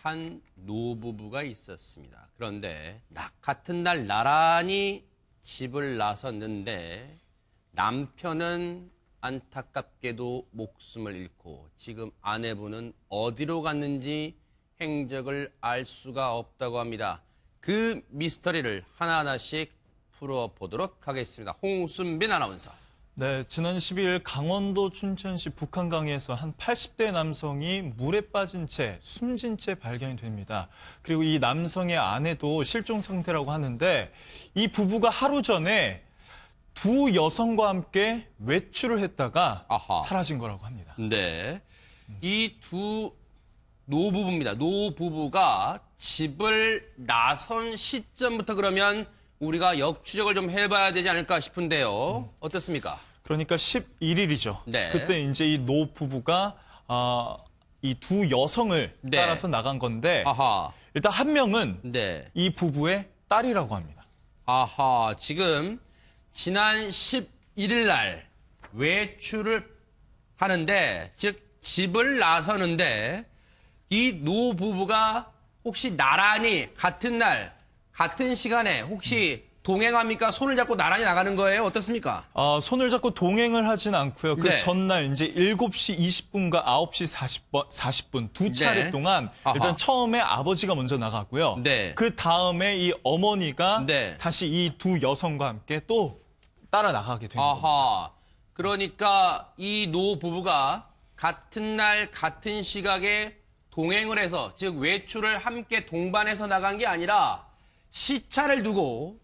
한 노부부가 있었습니다. 그런데 같은 날 나란히 집을 나섰는데 남편은 안타깝게도 목숨을 잃고 지금 아내분은 어디로 갔는지 행적을 알 수가 없다고 합니다. 그 미스터리를 하나하나씩 풀어보도록 하겠습니다. 홍순빈 아나운서. 네, 지난 12일 강원도 춘천시 북한강에서 한 80대 남성이 물에 빠진 채 숨진 채 발견이 됩니다. 그리고 이 남성의 아내도 실종 상태라고 하는데 이 부부가 하루 전에 두 여성과 함께 외출을 했다가 사라진 거라고 합니다. 네, 이 두 노부부입니다. 노부부가 집을 나선 시점부터 그러면 우리가 역추적을 좀 해봐야 되지 않을까 싶은데요. 어떻습니까? 그러니까 11일이죠. 네. 그때 이제 이 노부부가 이 두 여성을 따라서 나간 건데 일단 한 명은 이 부부의 딸이라고 합니다. 지금 지난 11일 날 외출을 하는데, 즉 집을 나서는데 이 노부부가 혹시 나란히 같은 날 같은 시간에 혹시 동행합니까? 손을 잡고 나란히 나가는 거예요? 어떻습니까? 손을 잡고 동행을 하진 않고요. 그 전날 이제 7시 20분과 9시 40분 두 차례 동안 일단 처음에 아버지가 먼저 나가고요. 그 다음에 이 어머니가 다시 이 두 여성과 함께 또 따라 나가게 된 겁니다. 그러니까 이 노부부가 같은 날 같은 시각에 동행을 해서, 즉 외출을 함께 동반해서 나간 게 아니라 시차를 두고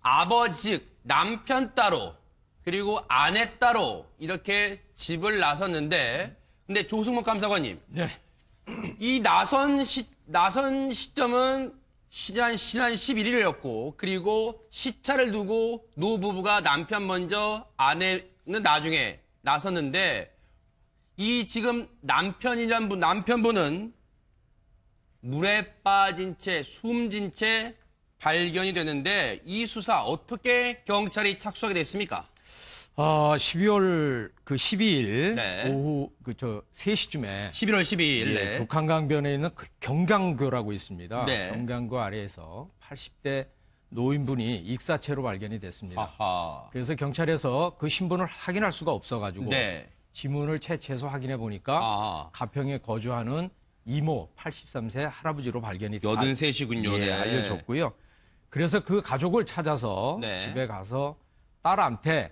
아버지, 즉 남편 따로 그리고 아내 따로 이렇게 집을 나섰는데, 근데 조승목 감사관님, 이 나선 시점은 지난 11일이었고 그리고 시차를 두고 노부부가 남편 먼저 아내는 나중에 나섰는데, 이 지금 남편분은 물에 빠진 채 숨진 채 발견이 됐는데, 이 수사 어떻게 경찰이 착수하게 됐습니까? 12월 12일 오후 3시쯤에 11월 12일 북한강변에 있는 경강교라고 있습니다. 경강교 아래에서 80대 노인분이 익사체로 발견이 됐습니다. 그래서 경찰에서 그 신분을 확인할 수가 없어가지고 지문을 채취해서 확인해 보니까 가평에 거주하는 이모 83세 할아버지로 발견이 됐습니다. 83이군요. 알려졌고요. 그래서 그 가족을 찾아서 집에 가서 딸한테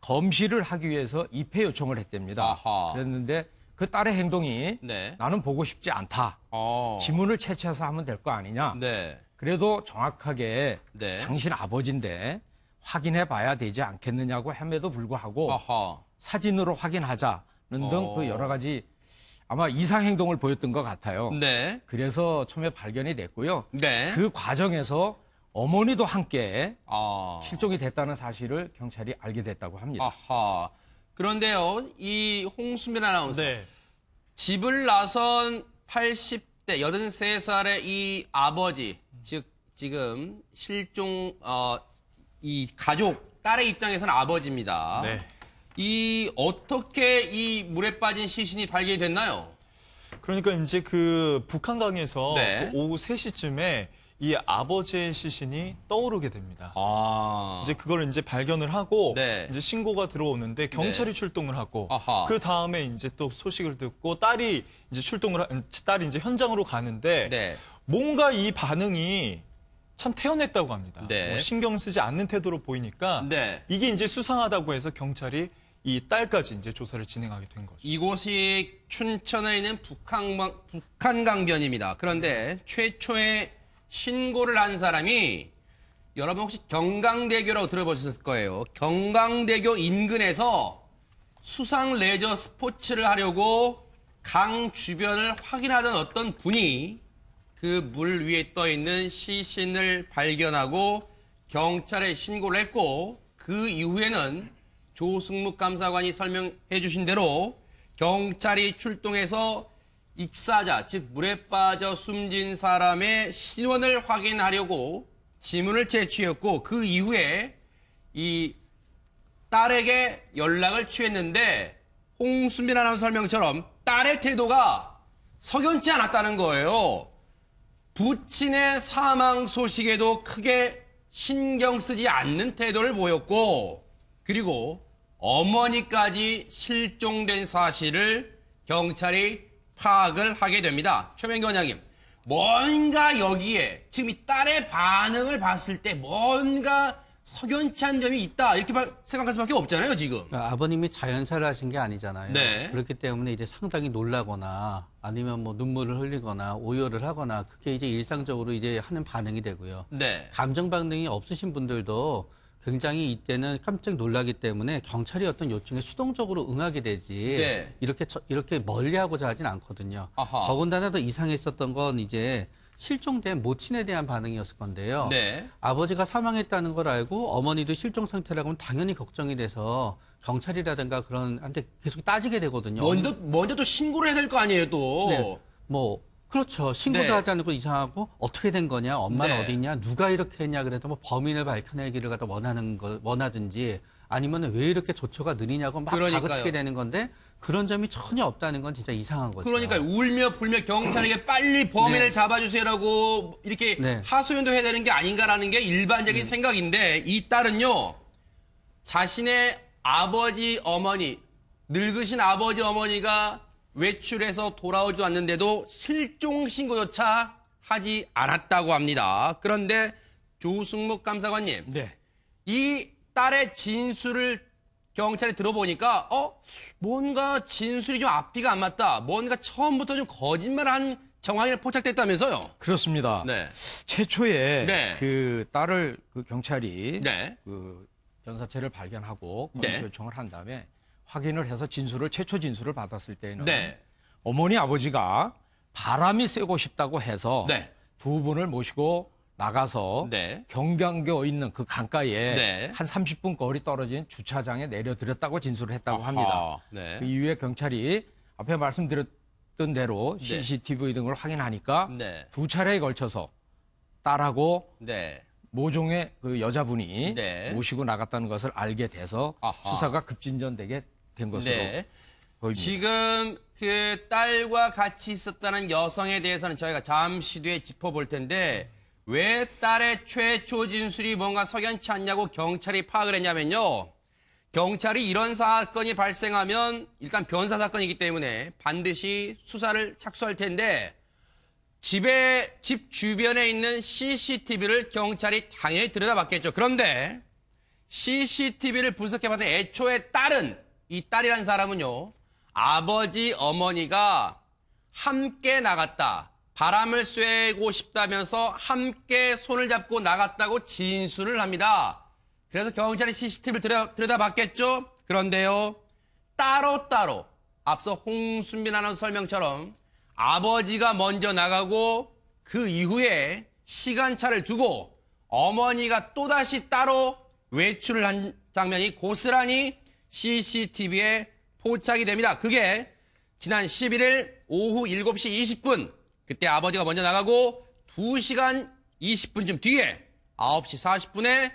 검시를 하기 위해서 입회 요청을 했답니다. 그랬는데 그 딸의 행동이 나는 보고 싶지 않다. 지문을 채취해서 하면 될 거 아니냐. 그래도 정확하게 당신 아버지인데 확인해 봐야 되지 않겠느냐고 함에도 불구하고 사진으로 확인하자는 등 그 여러 가지 아마 이상 행동을 보였던 것 같아요. 그래서 처음에 발견이 됐고요. 그 과정에서 어머니도 함께 실종이 됐다는 사실을 경찰이 알게 됐다고 합니다. 그런데요, 이 홍순빈 아나운서, 집을 나선 80대 83살의 이 아버지, 즉 지금 실종 이 가족 딸의 입장에서는 아버지입니다. 이 어떻게 이 물에 빠진 시신이 발견이 됐나요? 그러니까 이제 그 북한강에서 오후 3시쯤에 이 아버지의 시신이 떠오르게 됩니다. 이제 그걸 이제 발견을 하고 이제 신고가 들어오는데 경찰이 출동을 하고 그 다음에 이제 또 소식을 듣고 딸이 이제 딸이 이제 현장으로 가는데 뭔가 이 반응이 참 태연했다고 합니다. 뭐 신경 쓰지 않는 태도로 보이니까 이게 이제 수상하다고 해서 경찰이 이 딸까지 이제 조사를 진행하게 된 거죠. 이곳이 춘천에 있는 북한강변입니다. 그런데 최초의 신고를 한 사람이, 여러분 혹시 경강대교라고 들어보셨을 거예요. 경강대교 인근에서 수상 레저 스포츠를 하려고 강 주변을 확인하던 어떤 분이 그 물 위에 떠 있는 시신을 발견하고 경찰에 신고를 했고, 그 이후에는 조승묵 감사관이 설명해 주신 대로 경찰이 출동해서 익사자, 즉 물에 빠져 숨진 사람의 신원을 확인하려고 지문을 채취했고, 그 이후에 이 딸에게 연락을 취했는데 홍순빈 아나운서 설명처럼 딸의 태도가 석연치 않았다는 거예요. 부친의 사망 소식에도 크게 신경 쓰지 않는 태도를 보였고, 그리고 어머니까지 실종된 사실을 경찰이 파악을 하게 됩니다. 최명기 원장님, 뭔가 여기에 지금 이 딸의 반응을 봤을 때 뭔가 석연치 않은 점이 있다 이렇게 생각할 수밖에 없잖아요, 지금. 그러니까 아버님이 자연사를 하신 게 아니잖아요. 네. 그렇기 때문에 이제 상당히 놀라거나 아니면 뭐 눈물을 흘리거나 오열을 하거나 그게 이제 일상적으로 이제 하는 반응이 되고요. 네. 감정 반응이 없으신 분들도 굉장히 이때는 깜짝 놀라기 때문에 경찰이 어떤 요청에 수동적으로 응하게 되지 네. 이렇게 멀리하고자 하진 않거든요. 아하. 더군다나 더 이상했었던 건 이제 실종된 모친에 대한 반응이었을 건데요. 네. 아버지가 사망했다는 걸 알고 어머니도 실종 상태라고 하면 당연히 걱정이 돼서 경찰이라든가 그런 한테 계속 따지게 되거든요. 먼저 또 신고를 해야 될 거 아니에요, 또. 네. 뭐 그렇죠. 신고도 네. 하지 않는 거 이상하고 어떻게 된 거냐, 엄마는 네. 어디 있냐, 누가 이렇게 했냐 그래도 뭐 범인을 밝혀내기를 갖다 원하든지 아니면 왜 이렇게 조처가 느리냐고 막 그러니까요. 다그치게 되는 건데 그런 점이 전혀 없다는 건 진짜 이상한 거죠. 그러니까 울며 불며 경찰에게 빨리 범인을 네. 잡아주세요라고 이렇게 네. 하소연도 해야 되는 게 아닌가라는 게 일반적인 생각인데 이 딸은요 자신의 아버지 어머니 늙으신 아버지 어머니가 외출해서 돌아오지 않는데도 실종 신고조차 하지 않았다고 합니다. 그런데 조승목 감사관님, 네. 이 딸의 진술을 경찰이 들어보니까 뭔가 진술이 좀 앞뒤가 안 맞다. 뭔가 처음부터 좀 거짓말한 정황이 포착됐다면서요? 그렇습니다. 네. 최초에 네. 그 딸을 그 경찰이 네. 그 변사체를 발견하고 네. 검수 요청을 한 다음에 확인을 해서 최초 진술을 받았을 때에는 네. 어머니 아버지가 바람이 쐬고 싶다고 해서 네. 두 분을 모시고 나가서 네. 경량교 있는 그 강가에 네. 한 30분 거리 떨어진 주차장에 내려드렸다고 진술을 했다고 아하. 합니다. 네. 그 이후에 경찰이 앞에 말씀드렸던 대로 네. CCTV 등을 확인하니까 네. 두 차례에 걸쳐서 딸하고 네. 모종의 그 여자분이 네. 모시고 나갔다는 것을 알게 돼서 아하. 수사가 급진전되게 된 것으로 네. 보입니다. 지금 그 딸과 같이 있었다는 여성에 대해서는 저희가 잠시 뒤에 짚어볼 텐데 왜 딸의 최초 진술이 뭔가 석연치 않냐고 경찰이 파악을 했냐면요. 경찰이 이런 사건이 발생하면 일단 변사 사건이기 때문에 반드시 수사를 착수할 텐데 집 주변에 있는 CCTV를 경찰이 당연히 들여다봤겠죠. 그런데 CCTV를 분석해봤더니 애초에 이 딸이라는 사람은요. 아버지, 어머니가 함께 나갔다. 바람을 쐬고 싶다면서 함께 손을 잡고 나갔다고 진술을 합니다. 그래서 경찰이 CCTV를 들여다봤겠죠? 그런데요. 따로따로 앞서 홍순빈 아나운서 설명처럼 아버지가 먼저 나가고 그 이후에 시간차를 두고 어머니가 또다시 따로 외출을 한 장면이 고스란히 CCTV에 포착이 됩니다. 그게 지난 11일 오후 7시 20분 그때 아버지가 먼저 나가고 2시간 20분쯤 뒤에 9시 40분에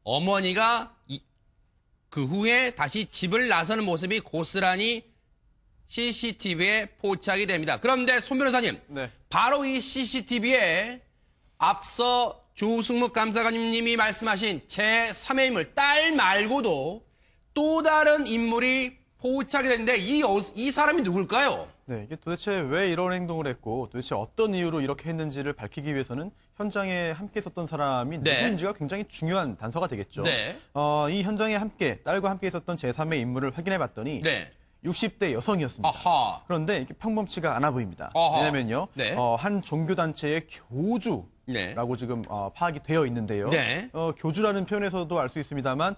어머니가 그 후에 다시 집을 나서는 모습이 고스란히 CCTV에 포착이 됩니다. 그런데 손 변호사님, 네. 바로 이 CCTV에 앞서 조승목 감사관님이 말씀하신 제3의 인물, 딸 말고도 또 다른 인물이 포착이 됐는데 이 사람이 누굴까요? 네, 이게 도대체 왜 이런 행동을 했고 도대체 어떤 이유로 이렇게 했는지를 밝히기 위해서는 현장에 함께 있었던 사람이 네. 누구인지가 굉장히 중요한 단서가 되겠죠. 네. 이 현장에 딸과 함께 있었던 제3의 인물을 확인해 봤더니 네. 60대 여성이었습니다. 아하. 그런데 이렇게 평범치가 않아 보입니다. 아하. 왜냐면요, 네. 한 종교단체의 교주라고 네. 지금 파악이 되어 있는데요. 네. 교주라는 표현에서도 알 수 있습니다만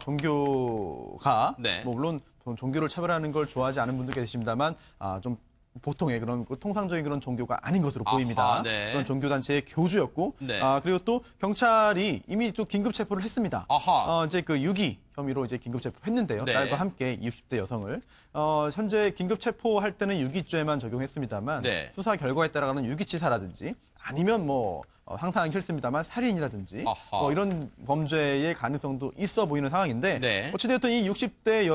종교가 네. 뭐 물론 종교를 차별하는 걸 좋아하지 않은 분도 계십니다만 좀 보통의 그런 통상적인 그런 종교가 아닌 것으로 보입니다. 아하, 네. 그런 종교단체의 교주였고, 네. 그리고 또 경찰이 이미 또 긴급 체포를 했습니다. 아하. 이제 그 유기 혐의로 이제 긴급 체포했는데요. 네. 딸과 함께 60대 여성을 현재 긴급 체포할 때는 유기죄만 적용했습니다만 네. 수사 결과에 따라가는 유기치사라든지 아니면 뭐 상상하기 싫습니다만 살인이라든지 아하. 이런 범죄의 가능성도 있어 보이는 상황인데 네. 어찌되었든 이 60대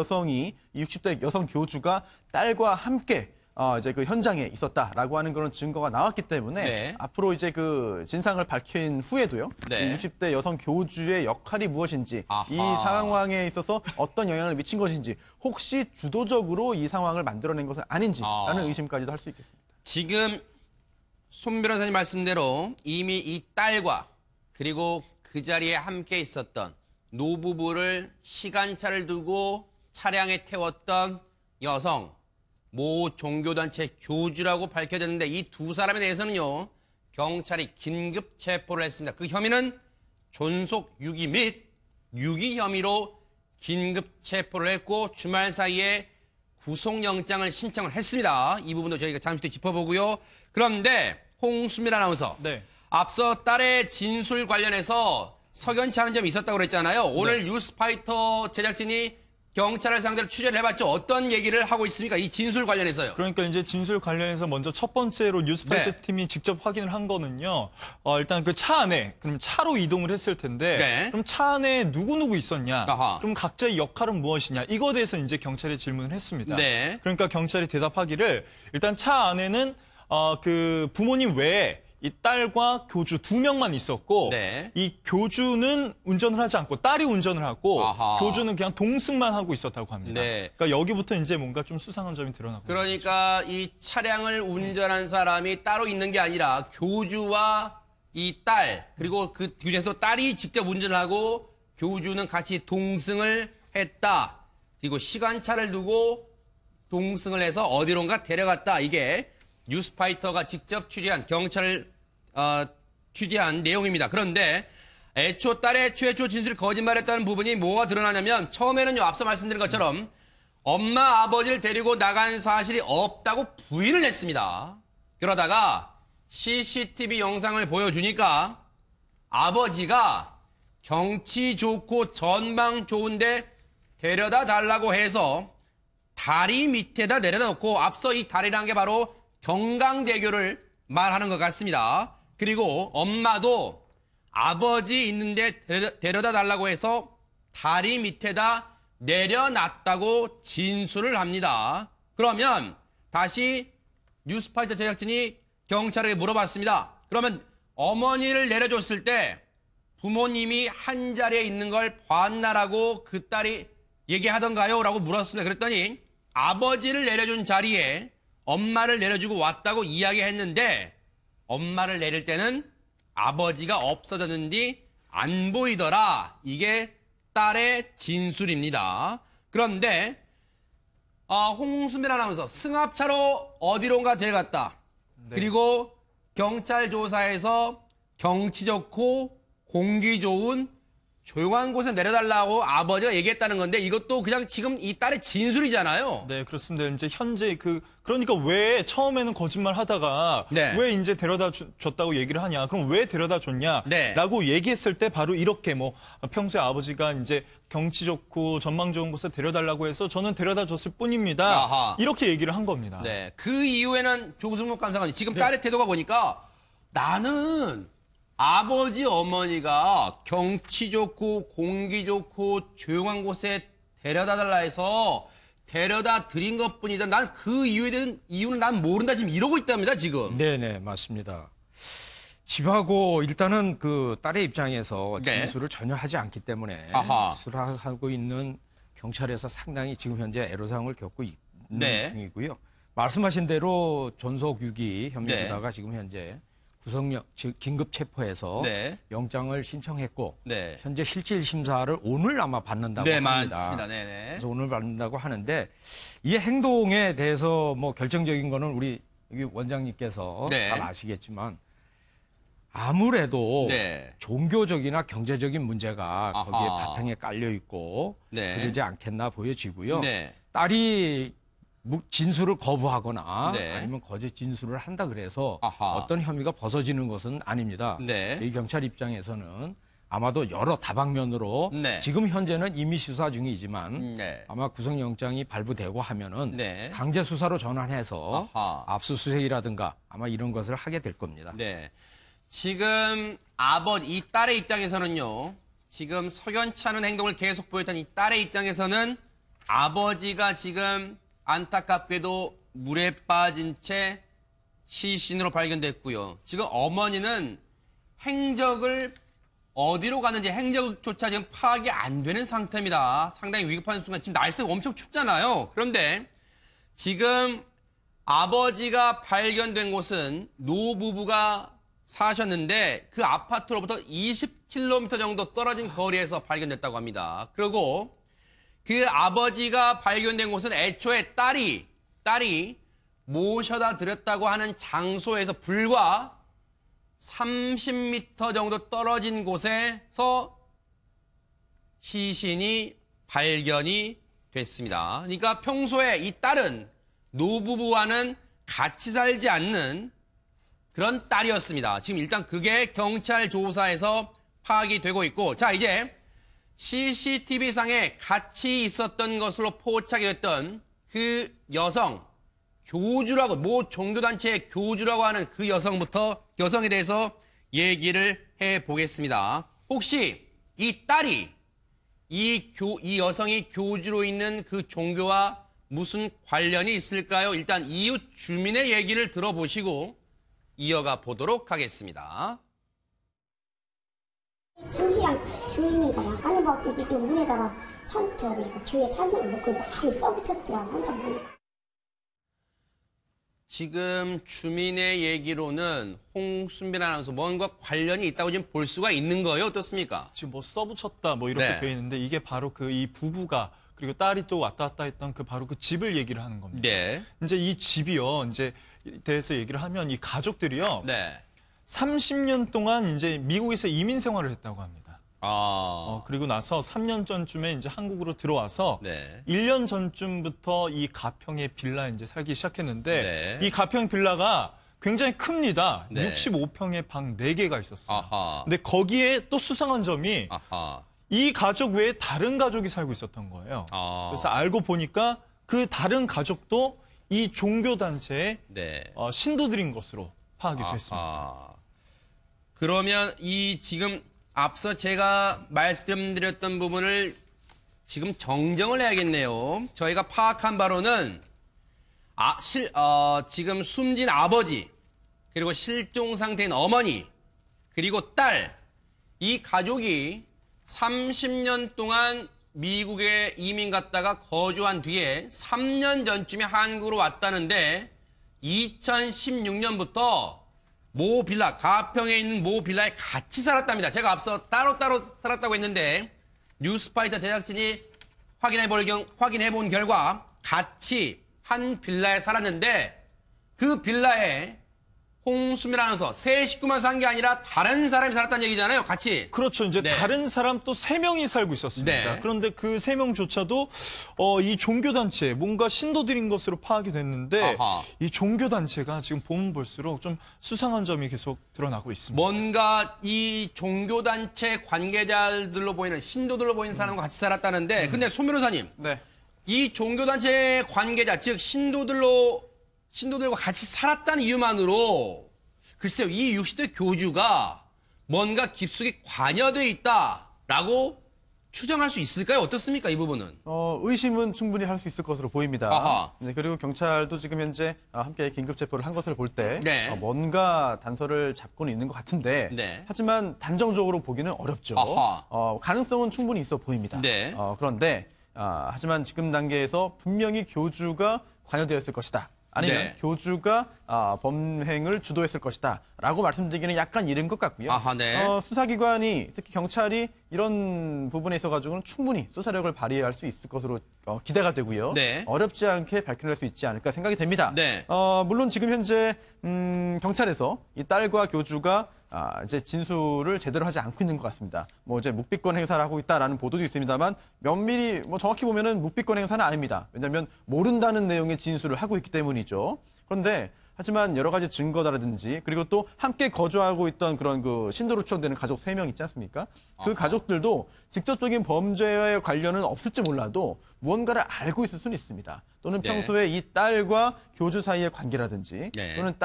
여성 교주가 딸과 함께 이제 그 현장에 있었다라고 하는 그런 증거가 나왔기 때문에 네. 앞으로 이제 그 진상을 밝힌 후에도요. 네. 이 60대 여성 교주의 역할이 무엇인지 아하. 이 상황에 있어서 어떤 영향을 미친 것인지 혹시 주도적으로 이 상황을 만들어낸 것은 아닌지라는 의심까지도 할 수 있겠습니다. 지금 손 변호사님 말씀대로 이미 이 딸과 그리고 그 자리에 함께 있었던 노부부를 시간차를 두고 차량에 태웠던 여성, 모 종교단체 교주라고 밝혀졌는데 이 두 사람에 대해서는요, 경찰이 긴급 체포를 했습니다. 그 혐의는 존속 유기 및 유기 혐의로 긴급 체포를 했고 주말 사이에 구속영장을 신청을 했습니다. 이 부분도 저희가 잠시 뒤에 짚어보고요. 그런데 홍수민 아나운서, 네. 앞서 딸의 진술 관련해서 석연치 않은 점이 있었다고 그랬잖아요. 오늘 뉴스파이터 제작진이 경찰을 상대로 취재를 해봤죠. 어떤 얘기를 하고 있습니까? 이 진술 관련해서요. 그러니까 이제 진술 관련해서 먼저 첫 번째로 뉴스파이터 네. 팀이 직접 확인을 한 거는요. 일단 그 차 안에 그럼 차로 이동을 했을 텐데 네. 그럼 차 안에 누구 있었냐? 아하. 그럼 각자의 역할은 무엇이냐? 이거에 대해서 이제 경찰에 질문을 했습니다. 네. 그러니까 경찰이 대답하기를 일단 차 안에는 그 부모님 외에 이 딸과 교주 2명만 있었고 네. 이 교주는 운전을 하지 않고 딸이 운전을 하고 아하. 교주는 그냥 동승만 하고 있었다고 합니다. 네. 그러니까 여기부터 이제 뭔가 좀 수상한 점이 드러나고 그러니까 이 차량을 운전한 사람이 따로 있는 게 아니라 교주와 이 딸, 그리고 그 중에서 딸이 직접 운전을 하고 교주는 같이 동승을 했다. 그리고 시간차를 두고 동승을 해서 어디론가 데려갔다. 이게 뉴스파이터가 직접 취재한 경찰을 취재한 내용입니다. 그런데 애초 딸의 최초 진술이 거짓말했다는 부분이 뭐가 드러나냐면 처음에는요, 앞서 말씀드린 것처럼 엄마 아버지를 데리고 나간 사실이 없다고 부인을 했습니다. 그러다가 CCTV 영상을 보여주니까 아버지가 경치 좋고 전망 좋은데 데려다 달라고 해서 다리 밑에다 내려다 놓고, 앞서 이 다리라는 게 바로 경강대교를 말하는 것 같습니다. 그리고 엄마도 아버지 있는데 데려다 달라고 해서 다리 밑에다 내려놨다고 진술을 합니다. 그러면 다시 뉴스파이터 제작진이 경찰에게 물어봤습니다. 그러면 어머니를 내려줬을 때 부모님이 한 자리에 있는 걸 봤나라고 그 딸이 얘기하던가요? 라고 물었습니다. 그랬더니 아버지를 내려준 자리에 엄마를 내려주고 왔다고 이야기했는데 엄마를 내릴 때는 아버지가 없어졌는지 안 보이더라. 이게 딸의 진술입니다. 그런데 홍수민 아나운서, 승합차로 어디론가 데려갔다. 네. 그리고 경찰 조사에서 경치 좋고 공기 좋은 조용한 곳에 내려달라고 아버지가 얘기했다는 건데 이것도 그냥 지금 이 딸의 진술이잖아요. 네, 그렇습니다. 이제 현재 그러니까 왜 처음에는 거짓말 하다가 네. 왜 이제 데려다 줬다고 얘기를 하냐? 그럼 왜 데려다 줬냐? 네. 라고 얘기했을 때 바로 이렇게 평소에 아버지가 이제 경치 좋고 전망 좋은 곳에 데려달라고 해서 저는 데려다 줬을 뿐입니다. 아하. 이렇게 얘기를 한 겁니다. 네. 그 이후에는 조승목 감사관님, 지금 딸의 태도가 보니까 나는 아버지 어머니가 경치 좋고 공기 좋고 조용한 곳에 데려다 달라 해서 데려다 드린 것뿐이다. 난 그 이유는 난 모른다. 지금 이러고 있답니다, 지금. 네네, 맞습니다. 집하고 일단은 그 딸의 입장에서 네. 진술을 전혀 하지 않기 때문에 아하. 수사하고 있는 경찰에서 상당히 지금 현재 애로사항을 겪고 있는 네. 중이고요. 말씀하신 대로 존속 유기 혐의로다가 지금 현재 즉 긴급 체포해서 네. 영장을 신청했고 네. 현재 실질 심사를 오늘 아마 받는다고 네, 합니다. 맞습니다. 네네. 그래서 오늘 받는다고 하는데 이 행동에 대해서 뭐 결정적인 거는 우리 원장님께서 네. 잘 아시겠지만 아무래도 네. 종교적이나 경제적인 문제가 아하. 거기에 바탕에 깔려 있고 네. 그러지 않겠나 보여지고요. 네. 딸이 진술을 거부하거나 네. 아니면 거짓 진술을 한다 그래서 아하. 어떤 혐의가 벗어지는 것은 아닙니다. 네. 이 경찰 입장에서는 아마도 여러 다방면으로 네. 지금 현재는 임의 수사 중이지만 네. 아마 구속영장이 발부되고 하면은 네. 강제 수사로 전환해서 아하. 압수수색이라든가 아마 이런 것을 하게 될 겁니다. 네. 지금 이 딸의 입장에서는요, 지금 석연치 않은 행동을 계속 보였던 이 딸의 입장에서는 아버지가 지금 안타깝게도 물에 빠진 채 시신으로 발견됐고요. 지금 어머니는 행적을 어디로 갔는지 행적조차 지금 파악이 안 되는 상태입니다. 상당히 위급한 순간. 지금 날씨가 엄청 춥잖아요. 그런데 지금 아버지가 발견된 곳은 노부부가 사셨는데 그 아파트로부터 20km 정도 떨어진 거리에서 발견됐다고 합니다. 그리고 그 아버지가 발견된 곳은 애초에 딸이 모셔다 드렸다고 하는 장소에서 불과 30m 정도 떨어진 곳에서 시신이 발견이 됐습니다. 그러니까 평소에 이 딸은 노부부와는 같이 살지 않는 그런 딸이었습니다. 지금 일단 그게 경찰 조사에서 파악이 되고 있고, 자, 이제 CCTV상에 같이 있었던 것으로 포착이 됐던 그 여성, 교주라고, 모 종교단체의 교주라고 하는 그 여성에 대해서 얘기를 해보겠습니다. 혹시 이 딸이 이 여성이 교주로 있는 그 종교와 무슨 관련이 있을까요? 일단 이웃 주민의 얘기를 들어보시고 이어가 보도록 하겠습니다. 진실한 교인인가 봐. 아내밖에 이렇게 문에다가 교회 찬송을 놓고 많이 써붙였더라고, 한참 보니까. 지금 주민의 얘기로는 홍순빈 아나운서 뭔가 관련이 있다고 지금 볼 수가 있는 거예요? 어떻습니까? 지금 뭐 써붙였다 뭐 이렇게 돼 있는데 이게 바로 그 이 부부가 그리고 딸이 또 왔다 갔다 했던 그 바로 그 집을 얘기를 하는 겁니다. 네. 이제 이 집이요. 이제 대해서 얘기를 하면 이 가족들이요. 네. 30년 동안 이제 미국에서 이민 생활을 했다고 합니다. 그리고 나서 3년 전쯤에 이제 한국으로 들어와서 1년 전쯤부터 이 가평의 빌라에 이제 살기 시작했는데 이 가평 빌라가 굉장히 큽니다. 65평의 방 4개가 있었어요. 근데 거기에 또 수상한 점이 이 가족 외에 다른 가족이 살고 있었던 거예요. 그래서 알고 보니까 그 다른 가족도 이 종교단체의 신도들인 것으로 파악이 됐습니다. 그러면 이 지금 앞서 제가 말씀드렸던 부분을 지금 정정을 해야겠네요. 저희가 파악한 바로는 지금 숨진 아버지, 그리고 실종 상태인 어머니, 그리고 딸, 이 가족이 30년 동안 미국에 이민 갔다가 거주한 뒤에 3년 전쯤에 한국으로 왔다는데 2016년부터 모 빌라, 가평에 있는 모 빌라에 같이 살았답니다. 제가 앞서 따로따로 살았다고 했는데 뉴스파이터 제작진이 확인해본 결과 같이 한 빌라에 살았는데 그 빌라에 홍수민 아나운서 세 식구만 산 게 아니라 다른 사람이 살았다는 얘기잖아요, 같이. 그렇죠. 이제 다른 사람 또 3명이 살고 있었습니다. 그런데 그 3명조차도 이 종교단체, 뭔가 신도들인 것으로 파악이 됐는데 이 종교단체가 지금 보면 볼수록 좀 수상한 점이 계속 드러나고 있습니다. 뭔가 이 종교단체 관계자들로 보이는, 신도들로 보이는 사람과 같이 살았다는데 근데 손 변호사님, 이 종교단체 관계자, 즉 신도들과 같이 살았다는 이유만으로 글쎄요, 이 60대 교주가 뭔가 깊숙이 관여되어 있다라고 추정할 수 있을까요? 어떻습니까, 이 부분은? 의심은 충분히 할 수 있을 것으로 보입니다. 네, 그리고 경찰도 지금 현재 함께 긴급 체포를 한 것을 볼 때 뭔가 단서를 잡고는 있는 것 같은데 하지만 단정적으로 보기는 어렵죠. 가능성은 충분히 있어 보입니다. 그런데 하지만 지금 단계에서 분명히 교주가 관여되었을 것이다. 아니면 교주가 범행을 주도했을 것이다 라고 말씀드리기는 약간 이른 것 같고요. 수사기관이, 특히 경찰이 이런 부분에 있어가지고는 충분히 수사력을 발휘할 수 있을 것으로 기대가 되고요. 어렵지 않게 밝혀낼 수 있지 않을까 생각이 됩니다. 물론 지금 현재 경찰에서 이 딸과 교주가 이제 진술을 제대로 하지 않고 있는 것 같습니다. 뭐 이제 묵비권 행사를 하고 있다라는 보도도 있습니다만 면밀히 정확히 보면은 묵비권 행사는 아닙니다. 왜냐하면 모른다는 내용의 진술을 하고 있기 때문이죠. 그런데 하지만 여러 가지 증거다라든지 그리고 또 함께 거주하고 있던 그런 그 신도로 추정되는 가족 3명 있지 않습니까? 그 가족들도 직접적인 범죄와의 관련은 없을지 몰라도 무언가를 알고 있을 수는 있습니다. 또는 평소에 이 딸과 교주 사이의 관계라든지 또는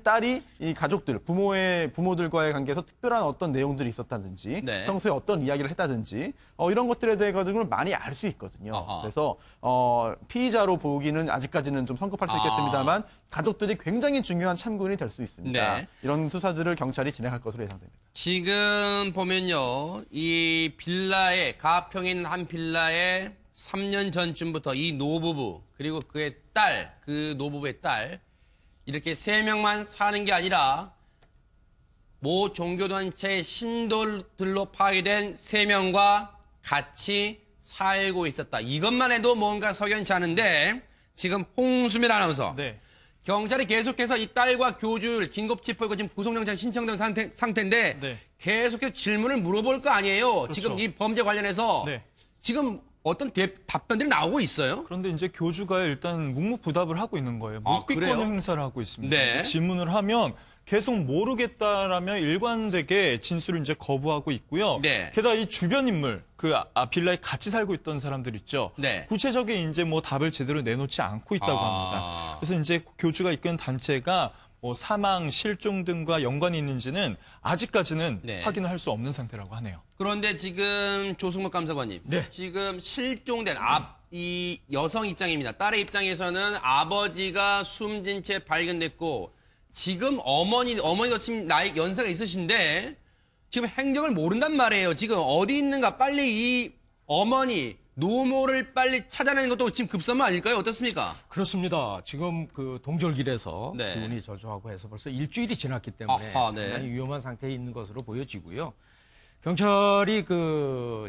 딸이 이 가족들, 부모들과의 관계에서 특별한 어떤 내용들이 있었다든지 평소에 어떤 이야기를 했다든지 이런 것들에 대해 가지고 많이 알 수 있거든요. 그래서 피의자로 보기는 아직까지는 좀 성급할 수 있겠습니다만 가족들이 굉장히 중요한 참고인이 될 수 있습니다. 이런 수사들을 경찰이 진행할 것으로 예상됩니다. 지금 보면요, 이 빌라에 가평에 있는 한 빌라에 3년 전쯤부터 이 노부부 그리고 그의 딸, 그 노부부의 딸 이렇게 3명만 사는 게 아니라 모 종교단체의 신도들로 파괴된 3명과 같이 살고 있었다. 이것만 해도 뭔가 석연치 않은데 지금 홍수민 아나운서 경찰이 계속해서 이 딸과 교주를 긴급체포하고 지금 구속영장 신청된 상태인데 계속해서 질문을 물어볼 거 아니에요. 그렇죠. 지금 이 범죄 관련해서 지금 어떤 답변들이 나오고 있어요? 그런데 이제 교주가 일단 묵묵부답을 하고 있는 거예요. 묵비권 행사를 하고 있습니다. 질문을 하면 계속 모르겠다라며 일관되게 진술을 이제 거부하고 있고요. 게다가 이 주변 인물, 그 빌라에 같이 살고 있던 사람들 있죠. 구체적인 이제 뭐 답을 제대로 내놓지 않고 있다고 합니다. 그래서 이제 교주가 이끄는 단체가 뭐 사망, 실종 등과 연관이 있는지는 아직까지는 확인을 할 수 없는 상태라고 하네요. 그런데 지금 조승목 감사관님, 지금 실종된 이 여성 입장입니다. 딸의 입장에서는 아버지가 숨진 채 발견됐고 지금 어머니가 지금 연세가 있으신데 지금 행적을 모른단 말이에요. 지금 어디 있는가 빨리 이 어머니 노모를 빨리 찾아내는 것도 지금 급선무 아닐까요? 어떻습니까? 그렇습니다. 지금 그 동절길에서 기온이 저조하고 해서 벌써 일주일이 지났기 때문에 상당히 위험한 상태에 있는 것으로 보여지고요. 경찰이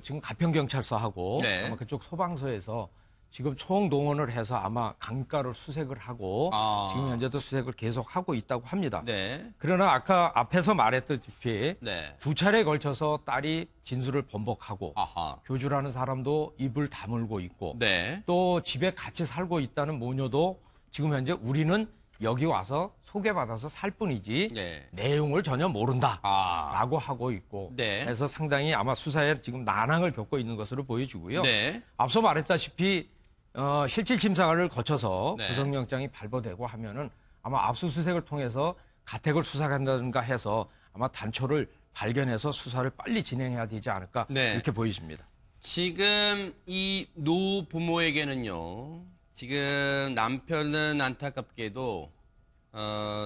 지금 가평경찰서하고 아마 그쪽 소방서에서 지금 총동원을 해서 아마 강가를 수색을 하고 지금 현재도 수색을 계속하고 있다고 합니다. 그러나 아까 앞에서 말했다시피 2차례에 걸쳐서 딸이 진술을 번복하고 교주라는 사람도 입을 다물고 있고 또 집에 같이 살고 있다는 모녀도 지금 현재 우리는 여기 와서 소개받아서 살 뿐이지 내용을 전혀 모른다라고 하고 있고 그래서 상당히 아마 수사에 지금 난항을 겪고 있는 것으로 보여지고요. 앞서 말했다시피 실질 심사를 거쳐서 구속영장이 발부되고 하면은 아마 압수수색을 통해서 가택을 수사한다든가 해서 아마 단초를 발견해서 수사를 빨리 진행해야 되지 않을까 이렇게 보이십니다. 지금 이 노부모에게는요, 지금 남편은 안타깝게도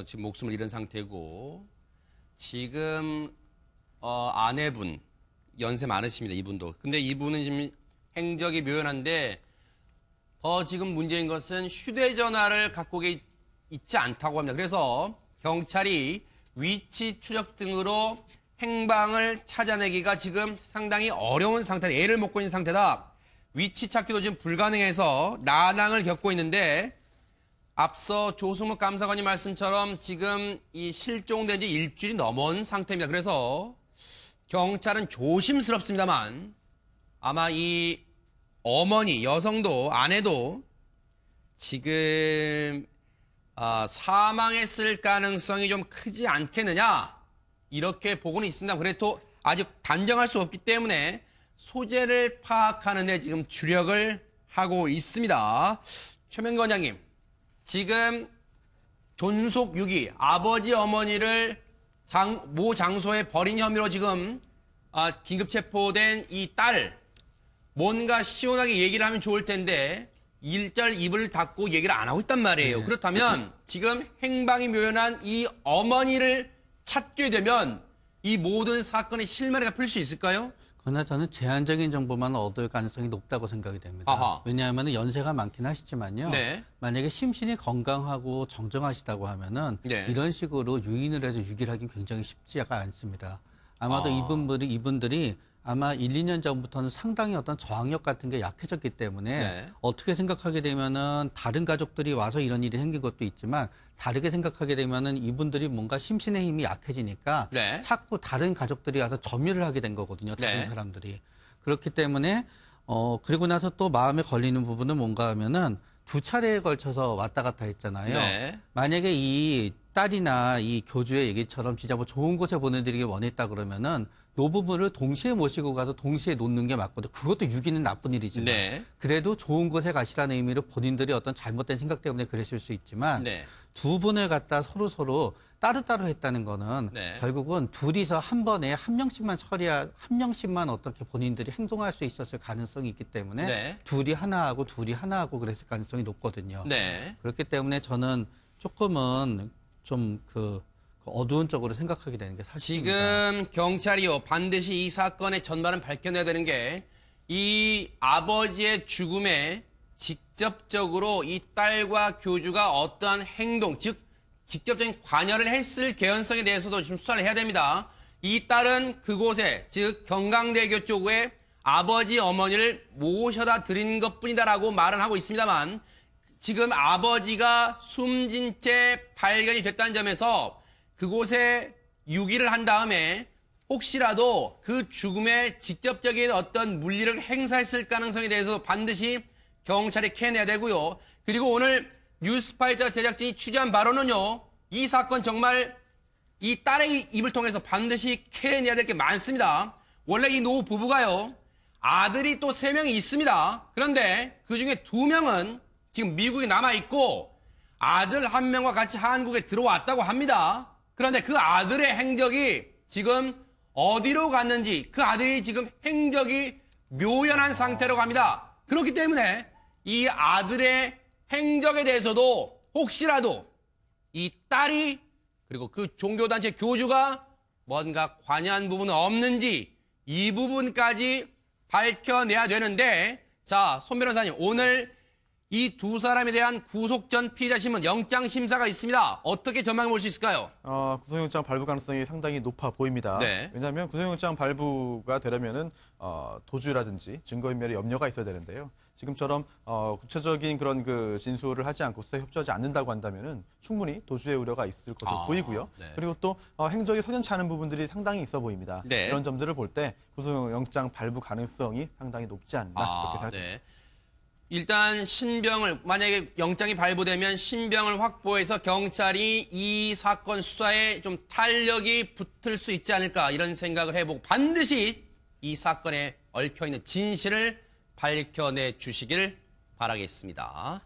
지금 목숨을 잃은 상태고 지금 아내분 연세 많으십니다. 이분도. 근데 이분은 지금 행적이 묘연한데 더 지금 문제인 것은 휴대전화를 갖고 있지 않다고 합니다. 그래서 경찰이 위치 추적 등으로 행방을 찾아내기가 지금 상당히 어려운 상태다. 애를 먹고 있는 상태다. 위치 찾기도 지금 불가능해서 난항을 겪고 있는데 앞서 조승목 감사관님 말씀처럼 지금 이 실종된 지 일주일이 넘은 상태입니다. 그래서 경찰은 조심스럽습니다만 아마 이 어머니, 여성도, 아내도 지금 사망했을 가능성이 좀 크지 않겠느냐 이렇게 보고는 있습니다. 그래도 아직 단정할 수 없기 때문에 소재를 파악하는 데 지금 주력을 하고 있습니다. 최명근 원장님, 지금 존속 유기, 아버지 어머니를 모 장소에 버린 혐의로 지금 긴급 체포된 이 딸, 뭔가 시원하게 얘기를 하면 좋을 텐데 일절 입을 닫고 얘기를 안 하고 있단 말이에요. 그렇다면 지금 행방이 묘연한 이 어머니를 찾게 되면 이 모든 사건의 실마리가 풀릴 수 있을까요? 그러나 저는 제한적인 정보만 얻을 가능성이 높다고 생각이 됩니다. 왜냐하면 연세가 많긴 하시지만요. 만약에 심신이 건강하고 정정하시다고 하면은 이런 식으로 유인을 해서 유기를 하기 굉장히 쉽지가 않습니다. 아마도 이분들이 아마 1, 2년 전부터는 상당히 어떤 저항력 같은 게 약해졌기 때문에 어떻게 생각하게 되면은 다른 가족들이 와서 이런 일이 생긴 것도 있지만 다르게 생각하게 되면은 이분들이 뭔가 심신의 힘이 약해지니까 자꾸 다른 가족들이 와서 점유를 하게 된 거거든요. 다른 사람들이. 그렇기 때문에 그리고 나서 또 마음에 걸리는 부분은 뭔가 하면은 2차례에 걸쳐서 왔다 갔다 했잖아요. 만약에 이 딸이나 이 교주의 얘기처럼 진짜 뭐 좋은 곳에 보내드리기 원했다 그러면은 노부부를 동시에 모시고 가서 동시에 놓는 게 맞거든요. 그것도 유기는 나쁜 일이지만 네. 그래도 좋은 곳에 가시라는 의미로 본인들이 어떤 잘못된 생각 때문에 그러실 수 있지만 네. 두 분을 갖다 서로 따로따로 했다는 거는 네. 결국은 둘이서 한 번에 한 명씩만 어떻게 본인들이 행동할 수 있었을 가능성이 있기 때문에 네. 둘이 하나하고 그랬을 가능성이 높거든요. 네. 그렇기 때문에 저는 조금은 좀 어두운 쪽으로 생각하게 되는 게 사실입니다. 지금 경찰이요, 반드시 이 사건의 전말은 밝혀내야 되는 게 이 아버지의 죽음에 직접적으로 이 딸과 교주가 어떠한 행동, 즉 직접적인 관여를 했을 개연성에 대해서도 지금 수사를 해야 됩니다. 이 딸은 그곳에, 즉 경강대교 쪽에 아버지, 어머니를 모셔다 드린 것뿐이다라고 말은 하고 있습니다만 지금 아버지가 숨진 채 발견이 됐다는 점에서 그곳에 유기를 한 다음에 혹시라도 그 죽음에 직접적인 어떤 물리를 행사했을 가능성에 대해서 반드시 경찰이 캐내야 되고요. 그리고 오늘 뉴스파이터 제작진이 취재한 바로는요. 이 사건 정말 이 딸의 입을 통해서 반드시 캐내야 될 게 많습니다. 원래 이 노후 부부가요. 아들이 또 3명이 있습니다. 그런데 그중에 2명은 지금 미국에 남아있고 아들 1명과 같이 한국에 들어왔다고 합니다. 그런데 그 아들의 행적이 지금 어디로 갔는지 그 아들이 지금 행적이 묘연한 상태라고 합니다. 그렇기 때문에 이 아들의 행적에 대해서도 혹시라도 이 딸이 그리고 그 종교단체 교주가 뭔가 관여한 부분은 없는지 이 부분까지 밝혀내야 되는데 자, 손 변호사님 오늘 이 두 사람에 대한 구속 전 피의자 신문 영장 심사가 있습니다. 어떻게 전망해 볼 수 있을까요? 구속영장 발부 가능성이 상당히 높아 보입니다. 네. 왜냐하면 구속영장 발부가 되려면은 도주라든지 증거인멸에 염려가 있어야 되는데요. 지금처럼 구체적인 그런 그 진술을 하지 않고 수사에 협조하지 않는다고 한다면은 충분히 도주의 우려가 있을 것으로 보이고요. 네. 그리고 또 행적이 석연치 않은 부분들이 상당히 있어 보입니다. 네. 그런 점들을 볼 때 구속영장 발부 가능성이 상당히 높지 않나 그렇게 생각합니다. 네. 일단 신병을 만약에 영장이 발부되면 신병을 확보해서 경찰이 이 사건 수사에 좀 탄력이 붙을 수 있지 않을까 이런 생각을 해보고 반드시 이 사건에 얽혀있는 진실을 밝혀내 주시길 바라겠습니다.